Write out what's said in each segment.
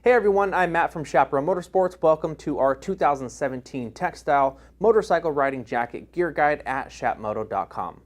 Hey everyone, I'm Matt from Chaparral Motorsports. Welcome to our 2017 Textile Motorcycle Riding Jacket Gear Guide at chapmoto.com.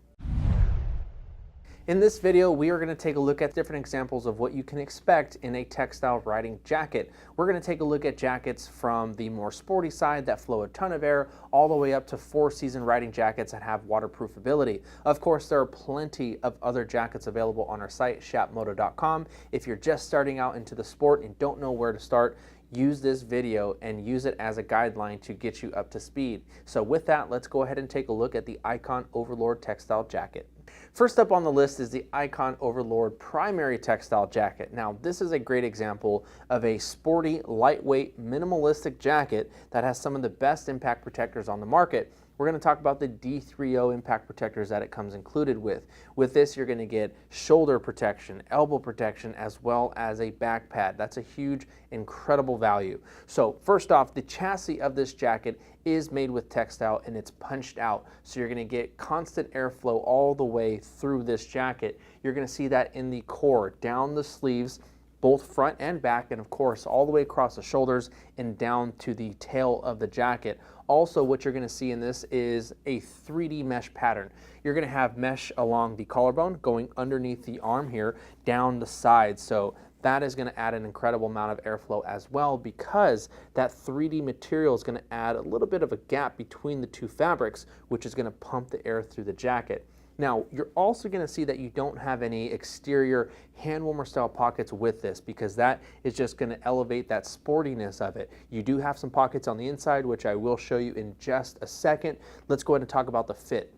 In this video, we are going to take a look at different examples of what you can expect in a textile riding jacket. We're going to take a look at jackets from the more sporty side that flow a ton of air, all the way up to 4-season riding jackets that have waterproof ability. Of course, there are plenty of other jackets available on our site, chapmoto.com. If you're just starting out into the sport and don't know where to start, use this video and use it as a guideline to get you up to speed. So with that, let's go ahead and take a look at the Icon Overlord textile jacket. First up on the list is the Icon Overlord primary textile jacket. Now, this is a great example of a sporty, lightweight, minimalistic jacket that has some of the best impact protectors on the market. We're going to talk about the D30 impact protectors that it comes included with. With this, you're going to get shoulder protection, elbow protection, as well as a back pad. That's a huge, incredible value. So first off, the chassis of this jacket is made with textile and it's punched out. So you're going to get constant airflow all the way through this jacket. You're going to see that in the core, down the sleeves, both front and back, and of course all the way across the shoulders and down to the tail of the jacket. Also, what you're going to see in this is a 3D mesh pattern. You're going to have mesh along the collarbone, going underneath the arm here, down the side. So that is going to add an incredible amount of airflow as well, because that 3D material is going to add a little bit of a gap between the two fabrics, which is going to pump the air through the jacket. Now, you're also going to see that you don't have any exterior hand warmer style pockets with this, because that is just going to elevate that sportiness of it. You do have some pockets on the inside, which I will show you in just a second. Let's go ahead and talk about the fit.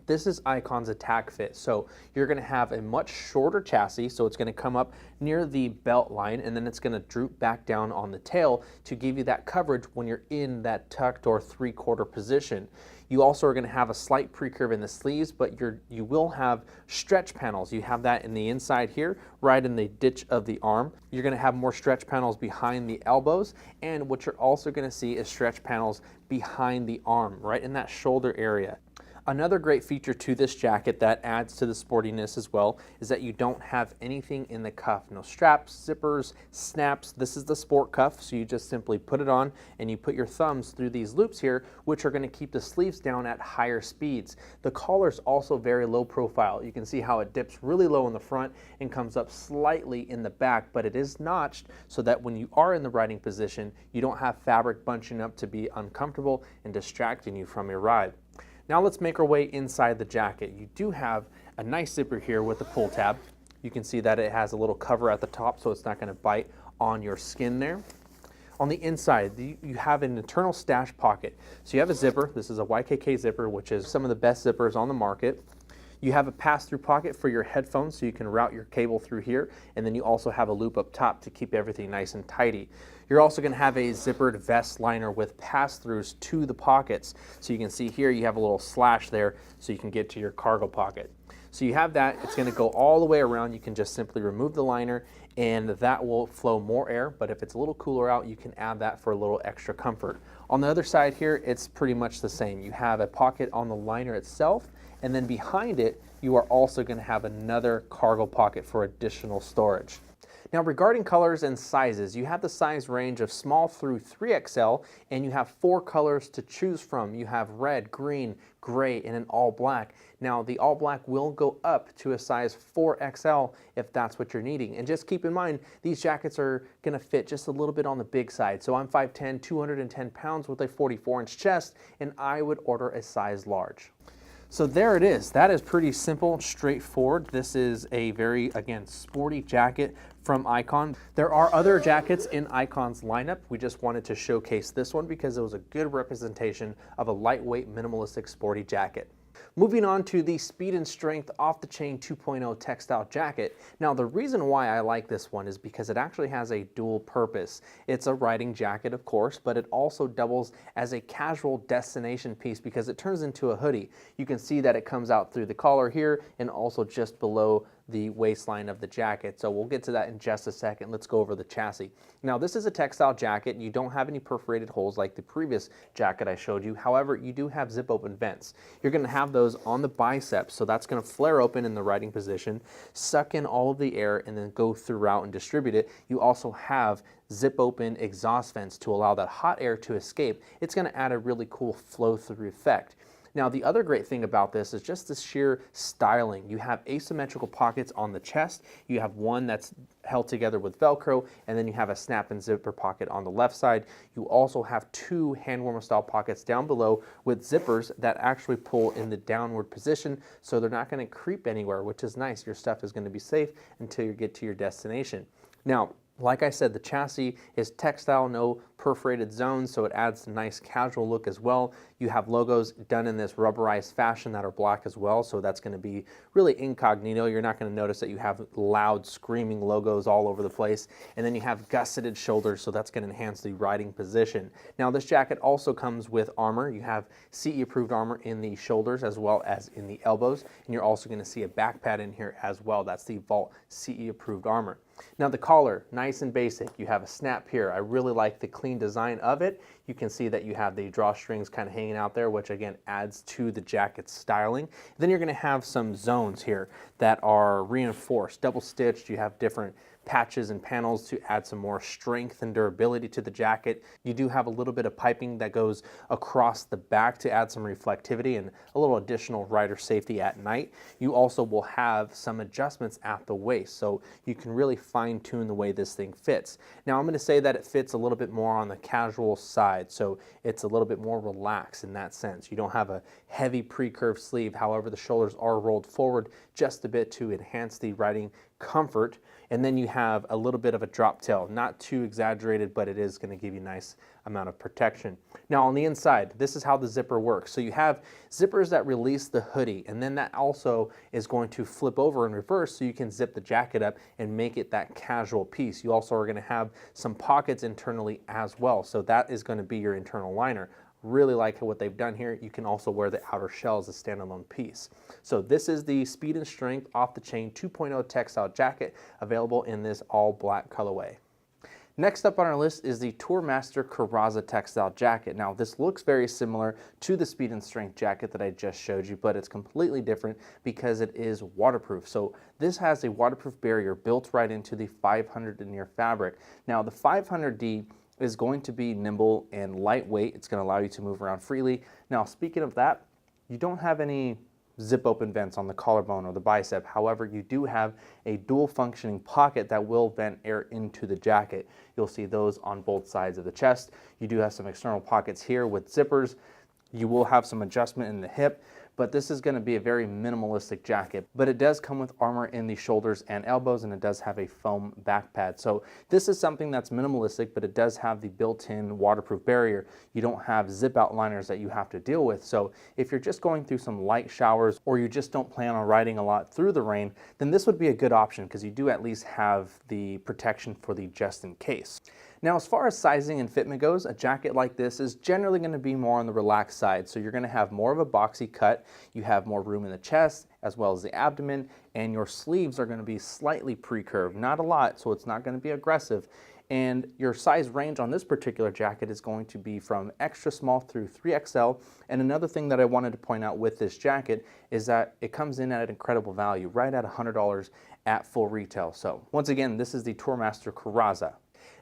This is Icon's attack fit. So you're going to have a much shorter chassis, so it's going to come up near the belt line, and then it's going to droop back down on the tail to give you that coverage when you're in that tucked or 3/4 position. You also are going to have a slight pre-curve in the sleeves, but you will have stretch panels. You have that in the inside here, right in the ditch of the arm. You're going to have more stretch panels behind the elbows, and what you're also going to see is stretch panels behind the arm, right in that shoulder area. Another great feature to this jacket that adds to the sportiness as well is that you don't have anything in the cuff. No straps, zippers, snaps. This is the sport cuff, so you just simply put it on and you put your thumbs through these loops here, which are going to keep the sleeves down at higher speeds. The collar is also very low profile. You can see how it dips really low in the front and comes up slightly in the back, but it is notched so that when you are in the riding position, you don't have fabric bunching up to be uncomfortable and distracting you from your ride. Now let's make our way inside the jacket. You do have a nice zipper here with the pull tab. You can see that it has a little cover at the top, so it's not going to bite on your skin there. On the inside, you have an internal stash pocket. So you have a zipper. This is a YKK zipper, which is some of the best zippers on the market. You have a pass-through pocket for your headphones, so you can route your cable through here, and then you also have a loop up top to keep everything nice and tidy. You're also going to have a zippered vest liner with pass-throughs to the pockets. So you can see here you have a little slash there so you can get to your cargo pocket. So you have that. It's going to go all the way around. You can just simply remove the liner and that will flow more air, but if it's a little cooler out, you can add that for a little extra comfort. On the other side here, it's pretty much the same. You have a pocket on the liner itself, and then behind it, you are also going to have another cargo pocket for additional storage. Now, regarding colors and sizes, you have the size range of small through 3XL, and you have 4 colors to choose from. You have red, green, gray, and an all black. Now, the all black will go up to a size 4XL if that's what you're needing. And just keep in mind, these jackets are going to fit just a little bit on the big side. So I'm 5'10", 210 pounds with a 44-inch chest, and I would order a size large. So there it is. That is pretty simple, straightforward. This is a very, again, sporty jacket from Icon. There are other jackets in Icon's lineup. We just wanted to showcase this one because it was a good representation of a lightweight, minimalistic, sporty jacket. Moving on to the Speed and Strength OfftheChain 2.0 textile jacket. Now, the reason why I like this one is because it actually has a dual purpose. It's a riding jacket, of course, but it also doubles as a casual destination piece because it turns into a hoodie. You can see that it comes out through the collar here and also just below the waistline of the jacket. So we'll get to that in just a second. Let's go over the chassis. Now this is a textile jacket. You don't have any perforated holes like the previous jacket I showed you. However, you do have zip open vents. You're going to have those on the biceps, so that's going to flare open in the riding position, suck in all of the air, and then go throughout and distribute it. You also have zip open exhaust vents to allow that hot air to escape. It's going to add a really cool flow through effect. Now the other great thing about this is just the sheer styling. You have asymmetrical pockets on the chest. You have one that's held together with Velcro, and then you have a snap and zipper pocket on the left side. You also have two hand warmer style pockets down below with zippers that actually pull in the downward position, so they're not going to creep anywhere, which is nice. Your stuff is going to be safe until you get to your destination. Now, like I said, the chassis is textile, no perforated zones, so it adds a nice casual look as well. You have logos done in this rubberized fashion that are black as well, so that's going to be really incognito. You're not going to notice that you have loud screaming logos all over the place. And then you have gusseted shoulders, so that's going to enhance the riding position. Now this jacket also comes with armor. You have CE approved armor in the shoulders as well as in the elbows, and you're also going to see a back pad in here as well. That's the Vault CE approved armor. Now the collar, nice and basic. You have a snap here. I really like the clean design of it. You can see that you have the drawstrings kind of hanging out there, which again adds to the jacket's styling. Then you're going to have some zones here that are reinforced, double stitched. You have different patches and panels to add some more strength and durability to the jacket. You do have a little bit of piping that goes across the back to add some reflectivity and a little additional rider safety at night. You also will have some adjustments at the waist, so you can really fine tune the way this thing fits. Now I'm going to say that it fits a little bit more on the casual side, so it's a little bit more relaxed in that sense. You don't have a heavy pre-curved sleeve, however the shoulders are rolled forward just a bit to enhance the riding comfort. And then you have a little bit of a drop tail, not too exaggerated, but it is going to give you a nice amount of protection. Now on the inside, this is how the zipper works. So you have zippers that release the hoodie, and then that also is going to flip over in reverse so you can zip the jacket up and make it that casual piece. You also are going to have some pockets internally as well, so that is going to be your internal liner. Really like what they've done here. You can also wear the outer shell as a standalone piece. So this is the Speed and Strength Off the Chain 2.0 textile jacket, available in this all black colorway. Next up on our list is the Tourmaster Koraza textile jacket. Now this looks very similar to the Speed and Strength jacket that I just showed you, but it's completely different because it is waterproof. So this has a waterproof barrier built right into the 500 denier fabric. Now the 500D is going to be nimble and lightweight. It's going to allow you to move around freely. Now, speaking of that, you don't have any zip open vents on the collarbone or the bicep. However, you do have a dual functioning pocket that will vent air into the jacket. You'll see those on both sides of the chest. You do have some external pockets here with zippers. You will have some adjustment in the hip, but this is going to be a very minimalistic jacket. But it does come with armor in the shoulders and elbows, and it does have a foam back pad. So this is something that's minimalistic, but it does have the built-in waterproof barrier. You don't have zip out liners that you have to deal with. So if you're just going through some light showers, or you just don't plan on riding a lot through the rain, then this would be a good option because you do at least have the protection for the just in case. Now, as far as sizing and fitment goes, a jacket like this is generally going to be more on the relaxed side. So you're going to have more of a boxy cut. You have more room in the chest as well as the abdomen, and your sleeves are going to be slightly pre-curved. Not a lot, so it's not going to be aggressive. And your size range on this particular jacket is going to be from extra small through 3XL. And another thing that I wanted to point out with this jacket is that it comes in at an incredible value, right at $100 at full retail. So once again, this is the Tourmaster Koraza.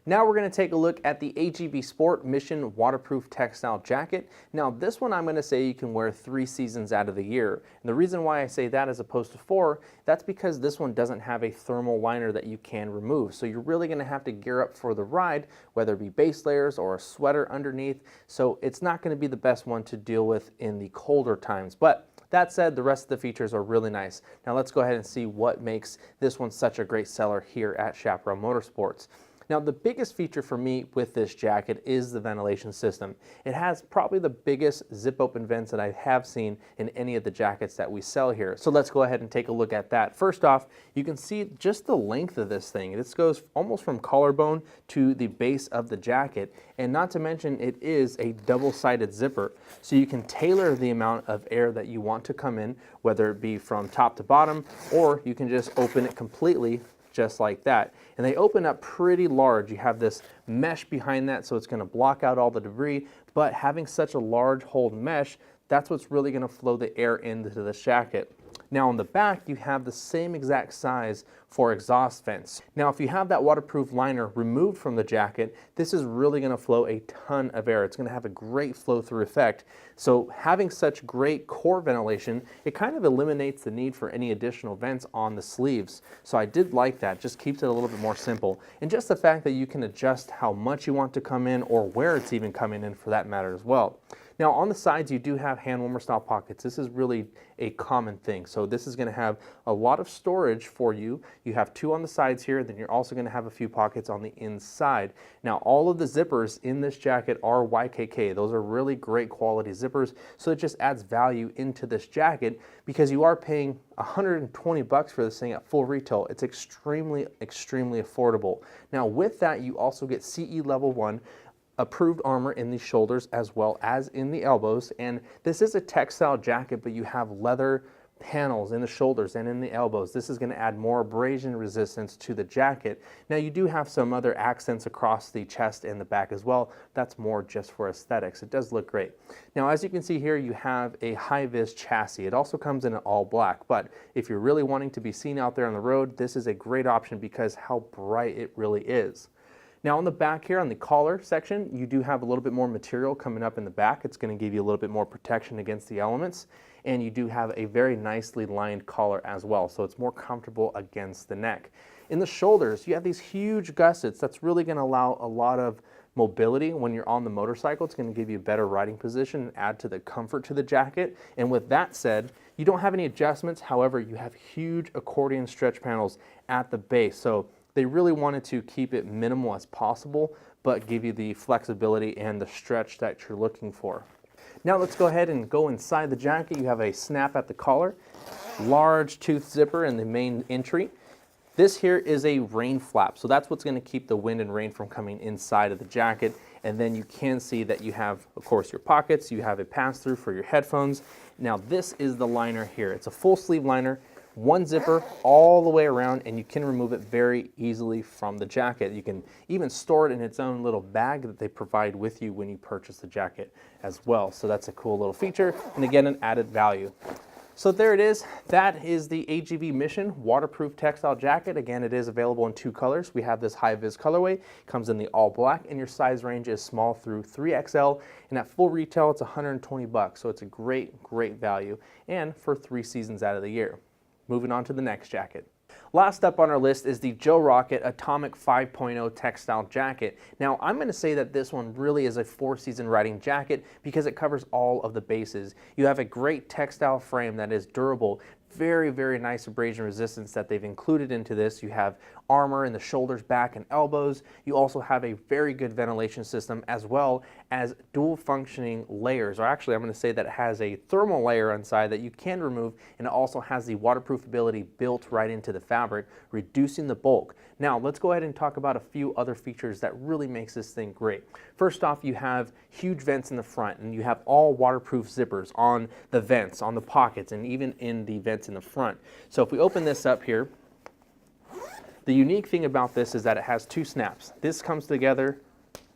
Now we're going to take a look at the AGB Sport Mission Waterproof Textile Jacket. Now this one I'm going to say you can wear 3 seasons out of the year. And the reason why I say that as opposed to 4, that's because this one doesn't have a thermal liner that you can remove. So you're really going to have to gear up for the ride, whether it be base layers or a sweater underneath. So it's not going to be the best one to deal with in the colder times. But that said, the rest of the features are really nice. Now let's go ahead and see what makes this one such a great seller here at Chaparral Motorsports. Now, the biggest feature for me with this jacket is the ventilation system. It has probably the biggest zip open vents that I have seen in any of the jackets that we sell here. So let's go ahead and take a look at that. First off, you can see just the length of this thing. This goes almost from collarbone to the base of the jacket. And not to mention, it is a double-sided zipper. So you can tailor the amount of air that you want to come in, whether it be from top to bottom, or you can just open it completely just like that. And they open up pretty large. You have this mesh behind that, so it's going to block out all the debris, but having such a large hold mesh, that's what's really going to flow the air into this jacket. Now on the back, you have the same exact size for exhaust vents. Now if you have that waterproof liner removed from the jacket, this is really going to flow a ton of air. It's going to have a great flow through effect. So having such great core ventilation, it kind of eliminates the need for any additional vents on the sleeves. So I did like that, just keeps it a little bit more simple. And just the fact that you can adjust how much you want to come in or where it's even coming in for that matter as well. Now on the sides, you do have hand warmer style pockets. This is really a common thing. So this is going to have a lot of storage for you. You have two on the sides here, then you're also going to have a few pockets on the inside. Now all of the zippers in this jacket are YKK. Those are really great quality zippers. So it just adds value into this jacket because you are paying 120 bucks for this thing at full retail. It's extremely, extremely affordable. Now with that, you also get CE level 1 approved armor in the shoulders as well as in the elbows. And this is a textile jacket, but you have leather panels in the shoulders and in the elbows. This is going to add more abrasion resistance to the jacket. Now you do have some other accents across the chest and the back as well. That's more just for aesthetics. It does look great. Now as you can see here, you have a high-vis chassis. It also comes in an all black, but if you're really wanting to be seen out there on the road, this is a great option because how bright it really is. Now on the back here, on the collar section, you do have a little bit more material coming up in the back. It's going to give you a little bit more protection against the elements. And you do have a very nicely lined collar as well, so it's more comfortable against the neck. In the shoulders, you have these huge gussets. That's really going to allow a lot of mobility when you're on the motorcycle. It's going to give you a better riding position and add to the comfort to the jacket. And with that said, you don't have any adjustments. However, you have huge accordion stretch panels at the base. So they really wanted to keep it minimal as possible, but give you the flexibility and the stretch that you're looking for. Now let's go ahead and go inside the jacket. You have a snap at the collar, large tooth zipper in the main entry. This here is a rain flap, so that's what's going to keep the wind and rain from coming inside of the jacket. And then you can see that you have, of course, your pockets. You have a pass-through for your headphones. Now this is the liner here. It's a full sleeve liner. One zipper all the way around, and you can remove it very easily from the jacket. You can even store it in its own little bag that they provide with you when you purchase the jacket as well. So that's a cool little feature, and again, an added value. So there it is. That is the AGV Mission waterproof textile jacket. Again, it is available in two colors. We have this high-vis colorway, comes in the all black, and your size range is small through 3XL, and at full retail, it's 120 bucks. So it's a great, great value, and for 3 seasons out of the year. Moving on to the next jacket. Last up on our list is the Joe Rocket Atomic 5.0 textile jacket. Now I'm going to say that this one really is a 4-season riding jacket because it covers all of the bases. You have a great textile frame that is durable, very, very nice abrasion resistance that they've included into this. You have armor in the shoulders, back, and elbows. You also have a very good ventilation system as well as dual functioning layers, or actually I'm going to say that it has a thermal layer inside that you can remove, and it also has the waterproof ability built right into the fabric, reducing the bulk. Now let's go ahead and talk about a few other features that really makes this thing great. First off, you have huge vents in the front, and you have all waterproof zippers on the vents, on the pockets, and even in the vents in the front. So if we open this up here, the unique thing about this is that it has 2 snaps. This comes together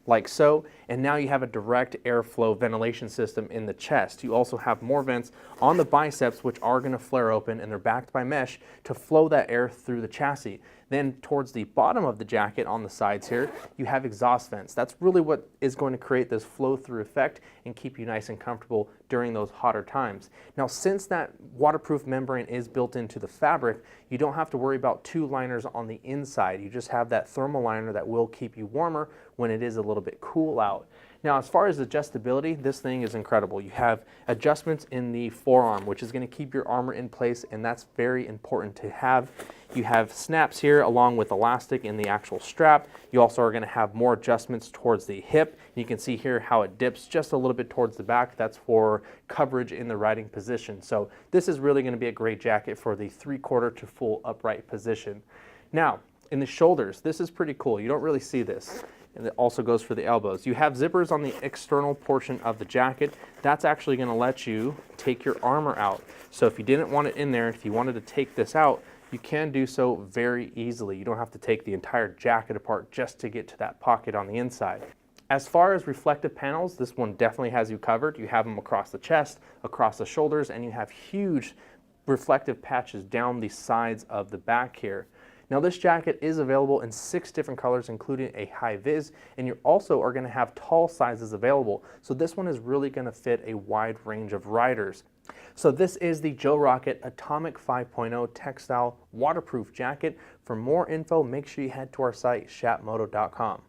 like so, and now you have a direct airflow ventilation system in the chest. You also have more vents on the biceps, which are going to flare open, and they're backed by mesh to flow that air through the chassis. Then towards the bottom of the jacket on the sides here, you have exhaust vents. That's really what is going to create this flow through effect and keep you nice and comfortable during those hotter times. Now, since that waterproof membrane is built into the fabric, you don't have to worry about 2 liners on the inside. You just have that thermal liner that will keep you warmer when it is a little bit cool out. Now, as far as adjustability, this thing is incredible. You have adjustments in the forearm, which is going to keep your armor in place, and that's very important to have. You have snaps here along with elastic in the actual strap. You also are going to have more adjustments towards the hip. You can see here how it dips just a little bit towards the back. That's for coverage in the riding position. So this is really going to be a great jacket for the 3/4 to full upright position. Now, in the shoulders, this is pretty cool. You don't really see this. And it also goes for the elbows. You have zippers on the external portion of the jacket. That's actually going to let you take your armor out. So if you didn't want it in there, if you wanted to take this out, you can do so very easily. You don't have to take the entire jacket apart just to get to that pocket on the inside. As far as reflective panels, this one definitely has you covered. You have them across the chest, across the shoulders, and you have huge reflective patches down the sides of the back here. Now, this jacket is available in 6 different colors, including a high vis, and you also are going to have tall sizes available. So this one is really going to fit a wide range of riders. So this is the Joe Rocket Atomic 5.0 Textile Waterproof Jacket. For more info, make sure you head to our site, shapmoto.com.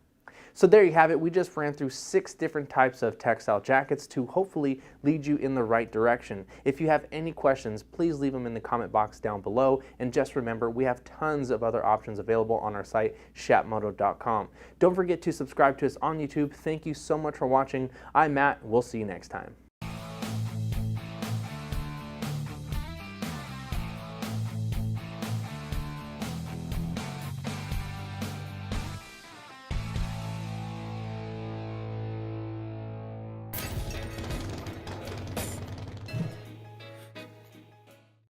So there you have it. We just ran through 6 different types of textile jackets to hopefully lead you in the right direction. If you have any questions, please leave them in the comment box down below. And just remember, we have tons of other options available on our site, shapmoto.com. Don't forget to subscribe to us on YouTube. Thank you so much for watching. I'm Matt. We'll see you next time.